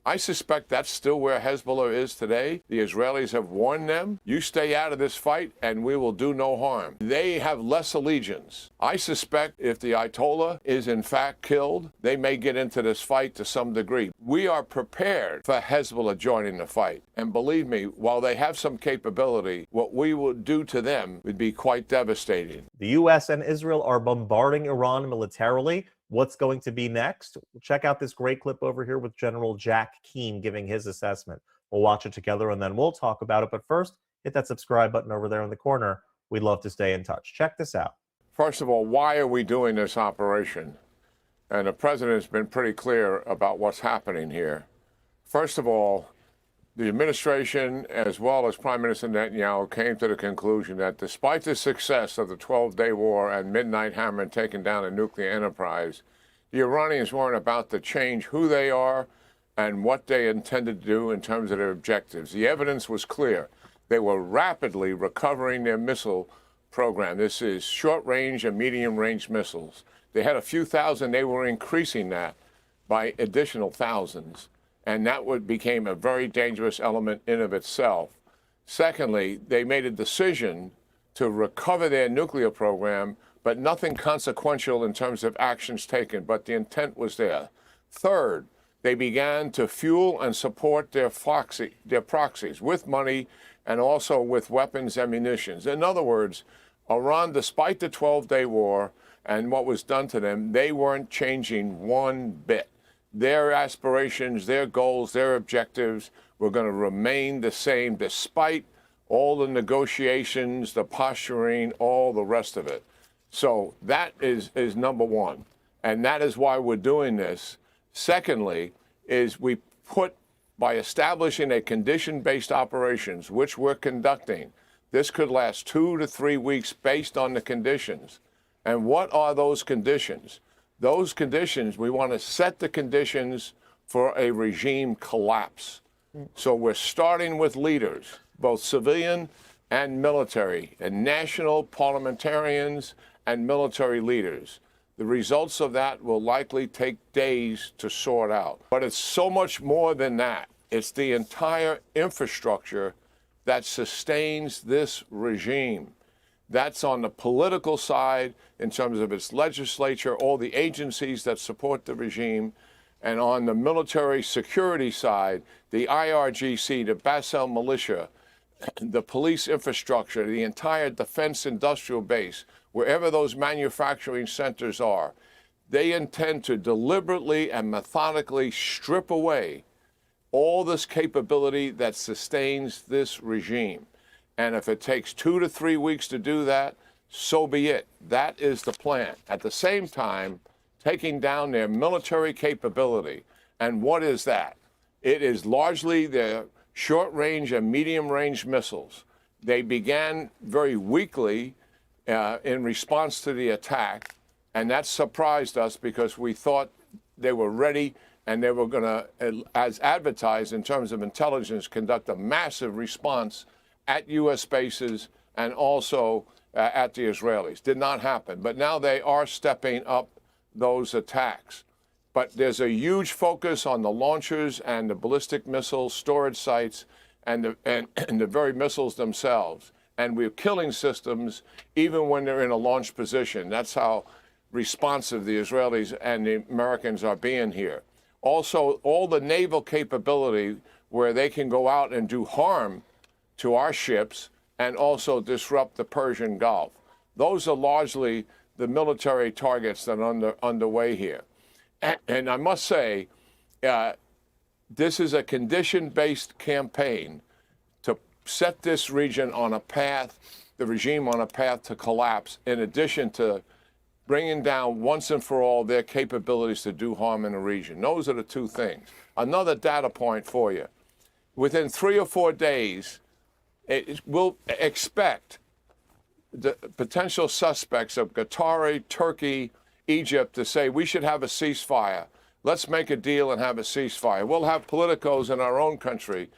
I suspect that's still where Hezbollah is today. The Israelis have warned them, you stay out of this fight and we will do no harm. They have less allegiance. I suspect if the Ayatollah is in fact killed, they may get into this fight to some degree. We are prepared for Hezbollah joining the fight. And believe me, while they have some capability, what we will do to them would be quite devastating. The U.S. and Israel are bombarding Iran militarily. What's going to be next? Check out this great clip over here with General Jack Keane giving his assessment. We'll watch it together and then we'll talk about it. But first, hit that subscribe button over there in the corner. We'd love to stay in touch. Check this out. First of all, why are we doing this operation? And the president has been pretty clear about what's happening here. First of all, the administration, as well as Prime Minister Netanyahu, came to the conclusion that despite the success of the 12-day war and Midnight Hammer taking down a nuclear enterprise, the Iranians weren't about to change who they are and what they intended to do in terms of their objectives. The evidence was clear. They were rapidly recovering their missile program. This is short-range and medium-range missiles. They had a few thousand. They were increasing that by additional thousands. And that became a very dangerous element in of itself. Secondly, they made a decision to recover their nuclear program, but nothing consequential in terms of actions taken, but the intent was there. Third, they began to fuel and support their proxies with money and also with weapons and munitions. In other words, Iran, despite the 12-day war and what was done to them, they weren't changing one bit. Their aspirations, their goals, their objectives were going to remain the same despite all the negotiations, the posturing, all the rest of it. So that is number one. And that is why we're doing this. Secondly, is we put, by establishing a condition-based operations, which we're conducting, this could last 2 to 3 weeks based on the conditions. And what are those conditions? Those conditions, we want to set the conditions for a regime collapse. So we're starting with leaders, both civilian and military, and national parliamentarians and military leaders. The results of that will likely take days to sort out. But it's so much more than that. It's the entire infrastructure that sustains this regime. That's on the political side in terms of its legislature, all the agencies that support the regime, and on the military security side, the IRGC, the Bas-el militia, the police infrastructure, the entire defense industrial base, wherever those manufacturing centers are, they intend to deliberately and methodically strip away all this capability that sustains this regime. And if it takes 2 to 3 weeks to do that, so be it. That is the plan. At the same time, taking down their military capability. And what is that? It is largely their short-range and medium-range missiles. They began very weakly in response to the attack, and that surprised us because we thought they were ready and they were going to, as advertised in terms of intelligence, conduct a massive response at U.S. bases and also at the Israelis. Did not happen. But now they are stepping up those attacks. But there's a huge focus on the launchers and the ballistic missile storage sites and the very missiles themselves. And we're killing systems even when they're in a launch position. That's how responsive the Israelis and the Americans are being here. Also, all the naval capability where they can go out and do harm to our ships and also disrupt the Persian Gulf. Those are largely the military targets that are underway here. And I must say, this is a condition-based campaign to set this region on a path, the regime on a path to collapse, in addition to bringing down once and for all their capabilities to do harm in the region. Those are the two things. Another data point for you. Within 3 or 4 days, we'll expect the potential suspects of Qatar, Turkey, Egypt to say we should have a ceasefire. Let's make a deal and have a ceasefire. We'll have politicos in our own country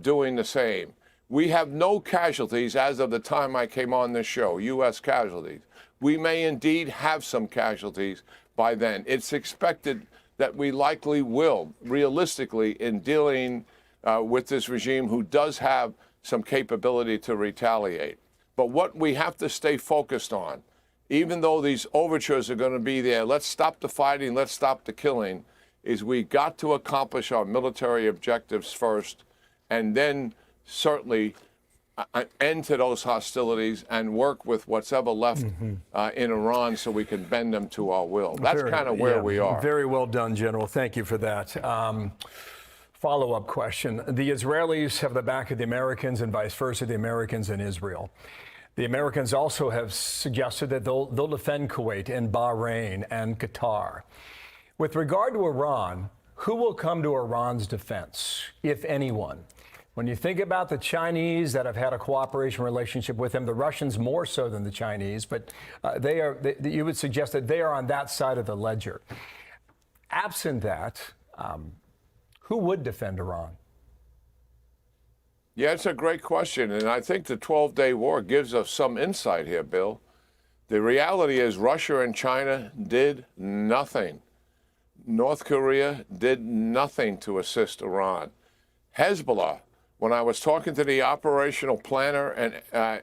doing the same. We have no casualties as of the time I came on this show, U.S. casualties. We may indeed have some casualties by then. It's expected that we likely will, realistically, in dealing with this regime who does have some capability to retaliate. But what we have to stay focused on, even though these overtures are going to be there, let's stop the fighting, let's stop the killing, is we got to accomplish our military objectives first, and then certainly an end to those hostilities and work with what's ever left in Iran so we can bend them to our will. That's kind of where we are. Very well done, General. Thank you for that. Follow-up question. The Israelis have the back of the Americans and vice versa, the Americans and Israel. The Americans also have suggested that they'll defend Kuwait and Bahrain and Qatar. With regard to Iran, who will come to Iran's defense, if anyone? When you think about the Chinese that have had a cooperation relationship with them, the Russians more so than the Chinese, but you would suggest that they are on that side of the ledger. Absent that, who would defend Iran? Yeah, it's a great question, and I think the 12-day war gives us some insight here, Bill. The reality is Russia and China did nothing. North Korea did nothing to assist Iran. Hezbollah, when I was talking to the operational planner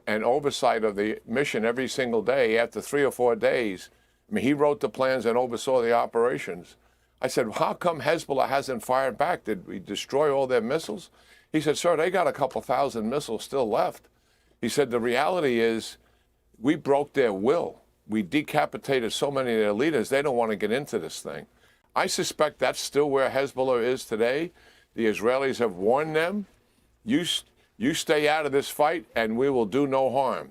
and oversight of the mission every single day, after 3 or 4 days, I mean, he wrote the plans and oversaw the operations. I said, how come Hezbollah hasn't fired back? Did we destroy all their missiles? He said, sir, they got a couple thousand missiles still left. He said, the reality is we broke their will. We decapitated so many of their leaders, they don't want to get into this thing. I suspect that's still where Hezbollah is today. The Israelis have warned them, you stay out of this fight and we will do no harm.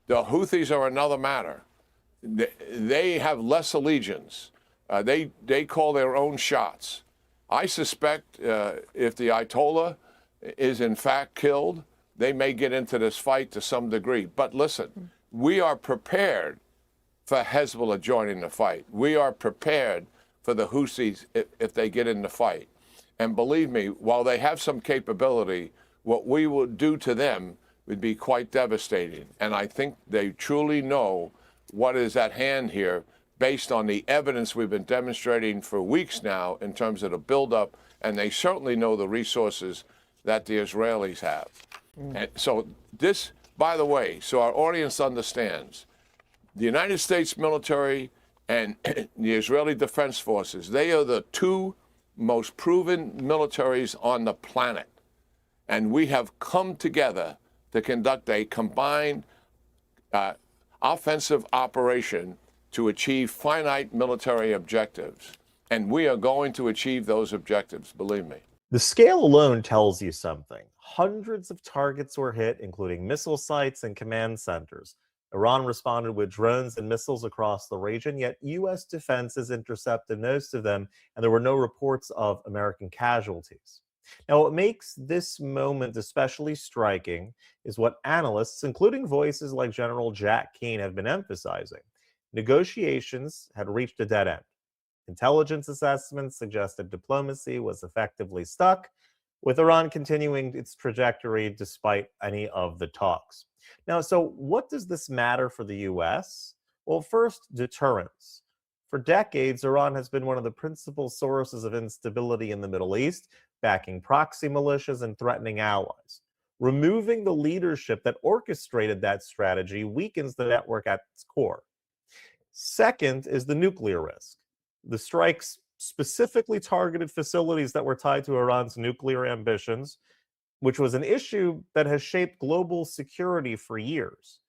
The Houthis are another matter. They have less allegiance. They call their own shots. I suspect if the Ayatollah is in fact killed, they may get into this fight to some degree. But listen, we are prepared for Hezbollah joining the fight. We are prepared for the Houthis if they get in the fight. And believe me, while they have some capability, what we will do to them would be quite devastating. And I think they truly know what is at hand here based on the evidence we've been demonstrating for weeks now in terms of the buildup, and they certainly know the resources that the Israelis have. And so this, by the way, so our audience understands, the United States military and the Israeli Defense Forces, they are the two most proven militaries on the planet. And we have come together to conduct a combined offensive operation to achieve finite military objectives. And we are going to achieve those objectives, believe me. The scale alone tells you something. Hundreds of targets were hit, including missile sites and command centers. Iran responded with drones and missiles across the region, yet U.S. defenses intercepted most of them, and there were no reports of American casualties. Now, what makes this moment especially striking is what analysts, including voices like General Jack Keane, have been emphasizing. Negotiations had reached a dead end. Intelligence assessments suggested diplomacy was effectively stuck, with Iran continuing its trajectory despite any of the talks. Now, so what does this matter for the U.S.? Well, first, deterrence. For decades, Iran has been one of the principal sources of instability in the Middle East, backing proxy militias and threatening allies. Removing the leadership that orchestrated that strategy weakens the network at its core. Second is the nuclear risk. The strikes specifically targeted facilities that were tied to Iran's nuclear ambitions, which was an issue that has shaped global security for years.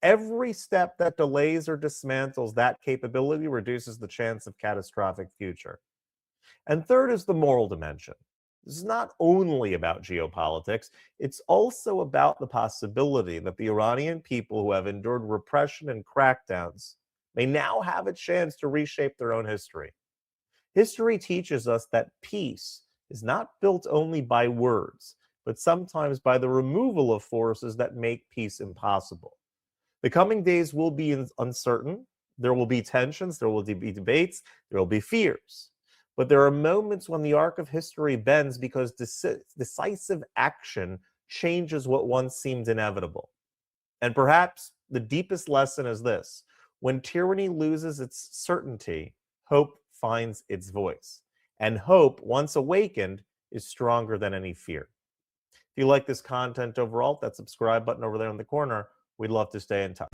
Every step that delays or dismantles that capability reduces the chance of catastrophic future. And third is the moral dimension. This is not only about geopolitics, it's also about the possibility that the Iranian people who have endured repression and crackdowns may now have a chance to reshape their own history. History teaches us that peace is not built only by words, but sometimes by the removal of forces that make peace impossible. The coming days will be uncertain. There will be tensions, there will be debates, there will be fears. But there are moments when the arc of history bends because decisive action changes what once seemed inevitable. And perhaps the deepest lesson is this: when tyranny loses its certainty, hope finds its voice. And hope, once awakened, is stronger than any fear. If you like this content overall, that subscribe button over there in the corner. We'd love to stay in touch.